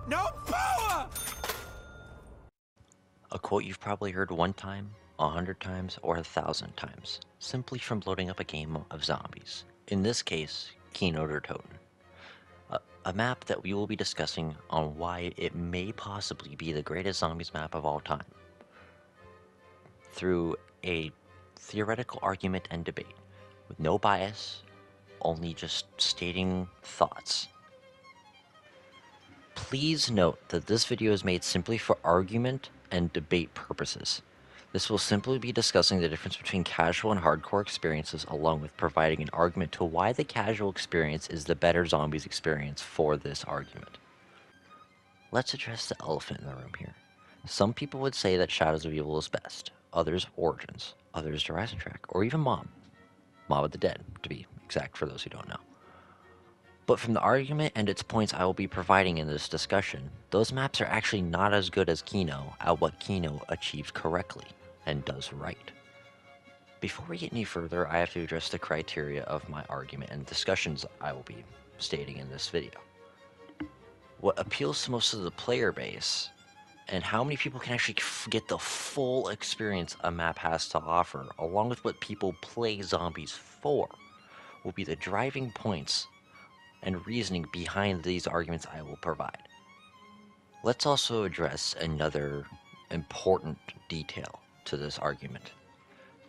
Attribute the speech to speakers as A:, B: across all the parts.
A: no power!
B: A quote you've probably heard one time, 100 times, or 1,000 times, simply from loading up a game of zombies. In this case, Kino Der Toten. A map that we will be discussing on why it may possibly be the greatest zombies map of all time. Through a theoretical argument and debate, with no bias, only just stating thoughts. Please note that this video is made simply for argument and debate purposes. This will simply be discussing the difference between casual and hardcore experiences, along with providing an argument to why the casual experience is the better zombies experience for this argument. Let's address the elephant in the room here. Some people would say that Shadows of Evil is best, others Origins, others Horizon Track, or even Mob of the Dead, to be exact for those who don't know. But from the argument and its points I will be providing in this discussion, those maps are actually not as good as Kino at what Kino achieved correctly and does right. Before we get any further, I have to address the criteria of my argument and discussions I will be stating in this video. What appeals to most of the player base, and how many people can actually get the full experience a map has to offer, along with what people play zombies for, will be the driving points and reasoning behind these arguments I will provide. Let's also address another important detail to this argument: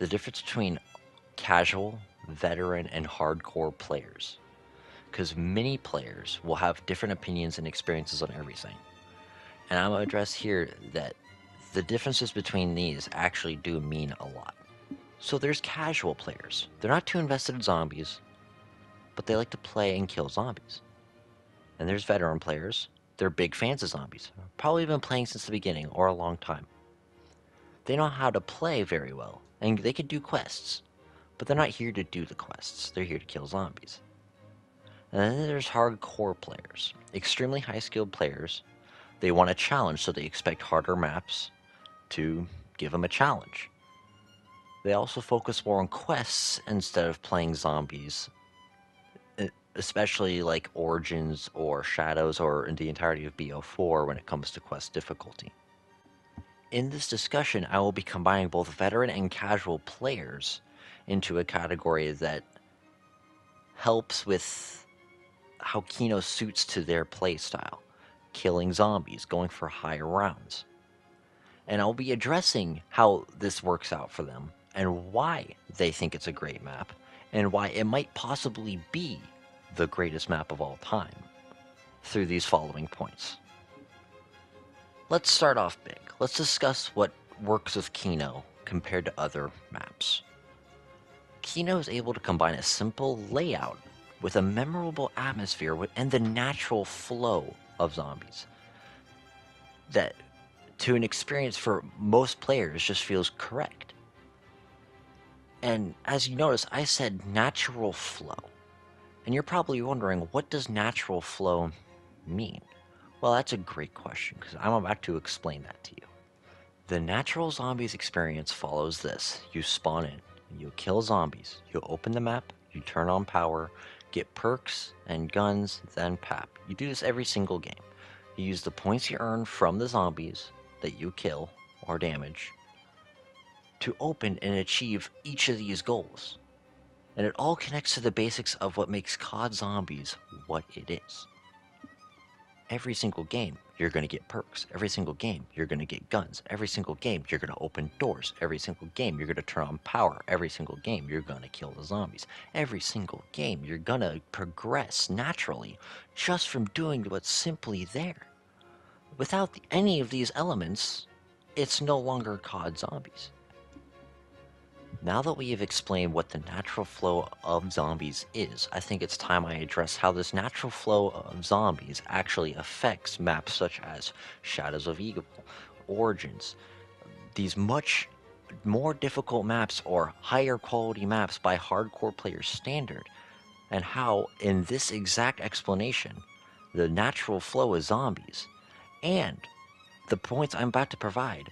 B: the difference between casual, veteran, and hardcore players. Because many players will have different opinions and experiences on everything. And I'm going to address here that the differences between these actually do mean a lot. So there's casual players. They're not too invested in zombies, but they like to play and kill zombies. And there's veteran players. They're big fans of zombies. Probably been playing since the beginning or a long time. They know how to play very well, and they can do quests. But they're not here to do the quests. They're here to kill zombies. And then there's hardcore players. Extremely high-skilled players. They want a challenge, so they expect harder maps to give them a challenge. They also focus more on quests instead of playing zombies, especially like Origins or Shadows or in the entirety of BO4 when it comes to quest difficulty. In this discussion, I will be combining both veteran and casual players into a category that helps with how Kino suits to their playstyle, killing zombies, going for higher rounds. And I'll be addressing how this works out for them, and why they think it's a great map, and why it might possibly be the greatest map of all time, through these following points. Let's start off big. Let's discuss what works with Kino compared to other maps. Kino is able to combine a simple layout with a memorable atmosphere and the natural flow of zombies that, to an experience for most players, just feels correct. And as you notice, I said natural flow. And you're probably wondering, what does natural flow mean? Well, that's a great question, because I'm about to explain that to you. The natural zombies experience follows this. You spawn in, you kill zombies, you open the map, you turn on power, get perks and guns, then pap. You do this every single game. You use the points you earn from the zombies that you kill or damage to open and achieve each of these goals. And it all connects to the basics of what makes COD Zombies what it is. Every single game, you're going to get perks. Every single game, you're going to get guns. Every single game, you're going to open doors. Every single game, you're going to turn on power. Every single game, you're going to kill the zombies. Every single game, you're going to progress naturally just from doing what's simply there. Without any of these elements, it's no longer COD Zombies. Now that we have explained what the natural flow of zombies is, I think it's time I address how this natural flow of zombies actually affects maps such as Shadows of Evil, Origins, these much more difficult maps or higher quality maps by hardcore players' standard, and how, in this exact explanation, the natural flow of zombies and the points I'm about to provide,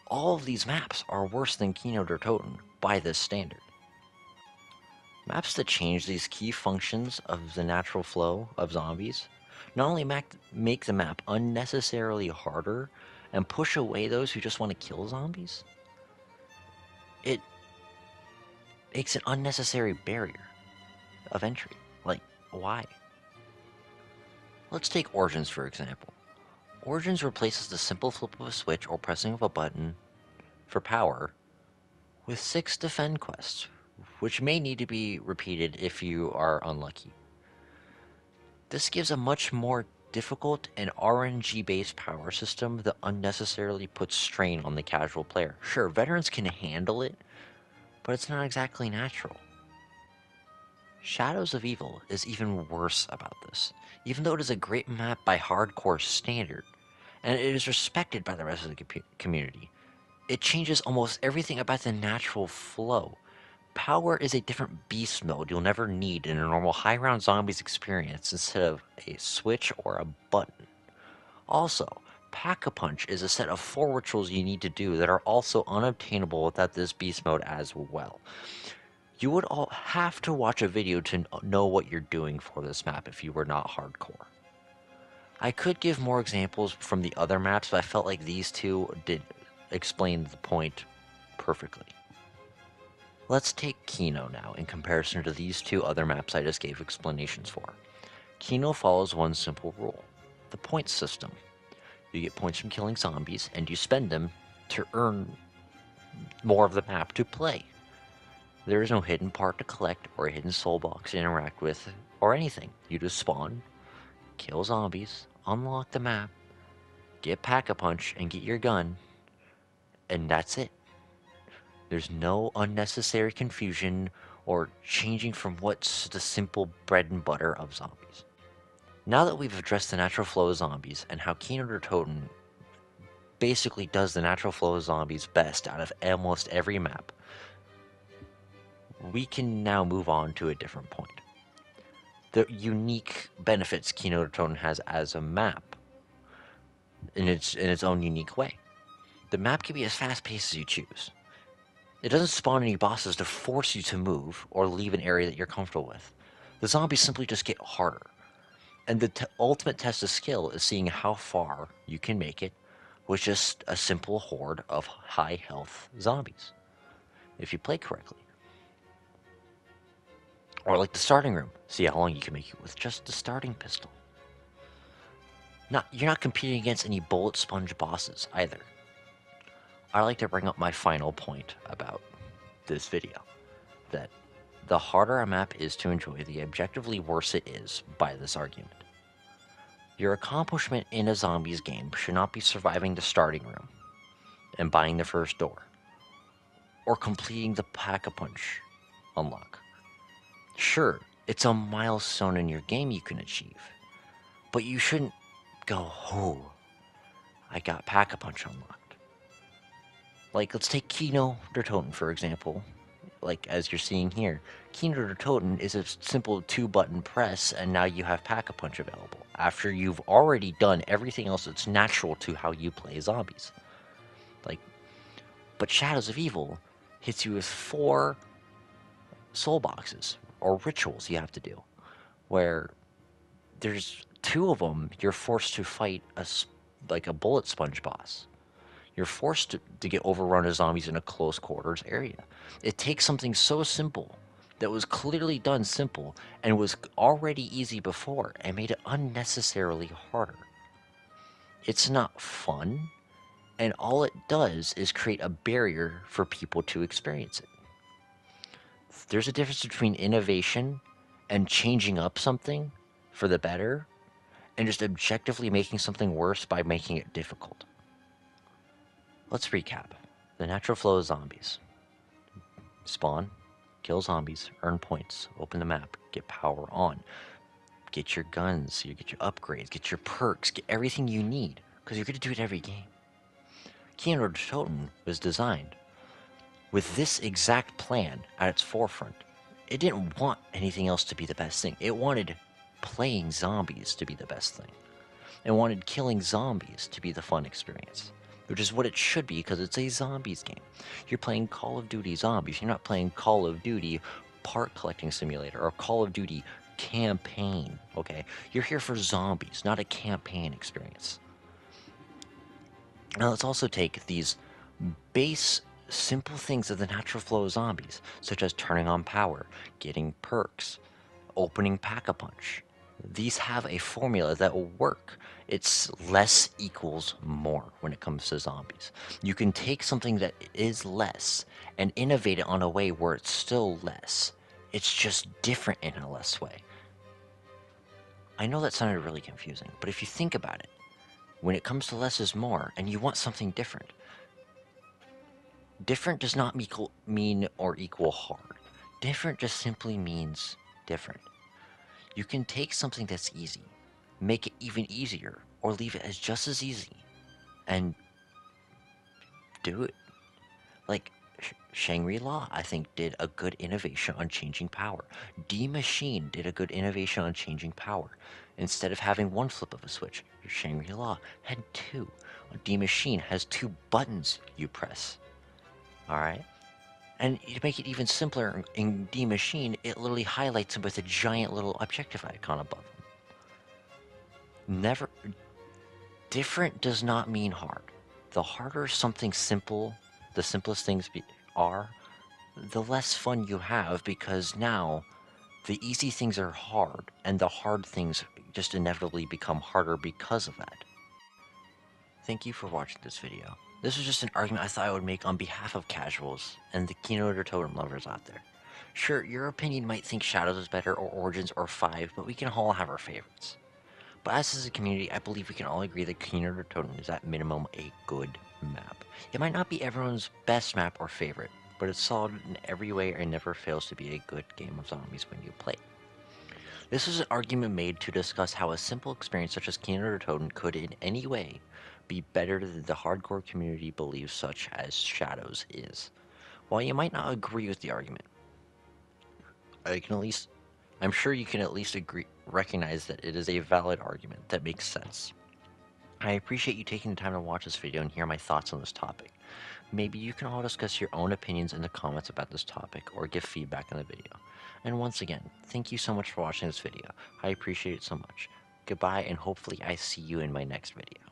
B: all of these maps are worse than Kino Der Toten by this standard. Maps that change these key functions of the natural flow of zombies not only make the map unnecessarily harder and push away those who just want to kill zombies, it makes an unnecessary barrier of entry. Like, why? Let's take Origins for example. Origins replaces the simple flip of a switch or pressing of a button for power with 6 defend quests, which may need to be repeated if you are unlucky. This gives a much more difficult and RNG-based power system that unnecessarily puts strain on the casual player. Sure, veterans can handle it, but it's not exactly natural. Shadows of Evil is even worse about this, even though it is a great map by hardcore standard, and it is respected by the rest of the community. It changes almost everything about the natural flow. Power is a different beast mode you'll never need in a normal high-round zombies experience instead of a switch or a button. Also, Pack-a-Punch is a set of 4 rituals you need to do that are also unobtainable without this beast mode as well. You would all have to watch a video to know what you're doing for this map if you were not hardcore. I could give more examples from the other maps, but I felt like these two did explain the point perfectly. Let's take Kino now in comparison to these two other maps I just gave explanations for. Kino follows one simple rule, the points system. You get points from killing zombies, and you spend them to earn more of the map to play. There is no hidden part to collect, or a hidden soul box to interact with, or anything. You just spawn, kill zombies, unlock the map, get Pack-a-Punch, and get your gun, and that's it. There's no unnecessary confusion or changing from what's the simple bread and butter of zombies. Now that we've addressed the natural flow of zombies and how Kino Der Toten basically does the natural flow of zombies best out of almost every map, we can now move on to a different point. The unique benefits Kino Der Toten has as a map in its own unique way. The map can be as fast-paced as you choose. It doesn't spawn any bosses to force you to move or leave an area that you're comfortable with. The zombies simply just get harder. And the ultimate test of skill is seeing how far you can make it with just a simple horde of high health zombies, if you play correctly. Or like the starting room, see how long you can make it with just the starting pistol. You're not competing against any bullet sponge bosses either. I like to bring up my final point about this video, that the harder a map is to enjoy, the objectively worse it is by this argument. Your accomplishment in a zombies game should not be surviving the starting room and buying the first door, or completing the Pack-a-Punch unlock. Sure, it's a milestone in your game you can achieve, but you shouldn't go, oh, I got Pack-a-Punch unlocked. Like, let's take Kino Der Toten, for example. Like, as you're seeing here, Kino Der Toten is a simple 2-button press, and now you have Pack-a-Punch available, after you've already done everything else that's natural to how you play zombies. But Shadows of Evil hits you with 4 soul boxes, or rituals you have to do, where there's 2 of them you're forced to fight like a bullet sponge boss. You're forced to get overrun as zombies in a close quarters area. It takes something so simple that was clearly done simple and was already easy before and made it unnecessarily harder. It's not fun, and all it does is create a barrier for people to experience it. There's a difference between innovation and changing up something for the better and just objectively making something worse by making it difficult. Let's recap. The natural flow of zombies. Spawn, kill zombies, earn points, open the map, get power on, get your guns, you get your upgrades, get your perks, get everything you need, because you're going to do it every game. Kino Der Toten was designed with this exact plan at its forefront. It didn't want anything else to be the best thing. It wanted playing zombies to be the best thing. It wanted killing zombies to be the fun experience, which is what it should be because it's a zombies game. You're playing Call of Duty Zombies. You're not playing Call of Duty Part Collecting Simulator or Call of Duty campaign, okay? You're here for zombies, not a campaign experience. Now let's also take these base simple things of the natural flow of zombies, such as turning on power, getting perks, opening pack-a-punch. These have a formula that will work. It's less equals more when it comes to zombies. You can take something that is less and innovate it on a way where it's still less. It's just different in a less way. I know that sounded really confusing, but if you think about it, when it comes to less is more and you want something different, different does not mean or equal hard. Different just simply means different. You can take something that's easy, make it even easier, or leave it as just as easy, and do it. Like Shangri-La, I think, did a good innovation on changing power. D-Machine did a good innovation on changing power. Instead of having one flip of a switch, Shangri-La had two. D-Machine has two buttons you press. Alright? And to make it even simpler in D-Machine, it literally highlights them with a giant little objective icon above them. Never... Different does not mean hard. The harder something simple, the simplest things are, the less fun you have, because now the easy things are hard, and the hard things just inevitably become harder because of that. Thank you for watching this video. This was just an argument I thought I would make on behalf of casuals and the Kino Der Toten lovers out there. Sure, your opinion might think Shadows is better, or Origins, or 5, but we can all have our favorites. But as a community, I believe we can all agree that Kino Der Toten is at minimum a good map. It might not be everyone's best map or favorite, but it's solid in every way and never fails to be a good game of zombies when you play. This was an argument made to discuss how a simple experience such as Kino Der Toten could in any way be better than the hardcore community believes such as Shadows is. While you might not agree with the argument, I'm sure you can at least recognize that it is a valid argument that makes sense. I appreciate you taking the time to watch this video and hear my thoughts on this topic. Maybe you can all discuss your own opinions in the comments about this topic, or give feedback in the video. And once again, thank you so much for watching this video. I appreciate it so much. Goodbye, and hopefully I see you in my next video.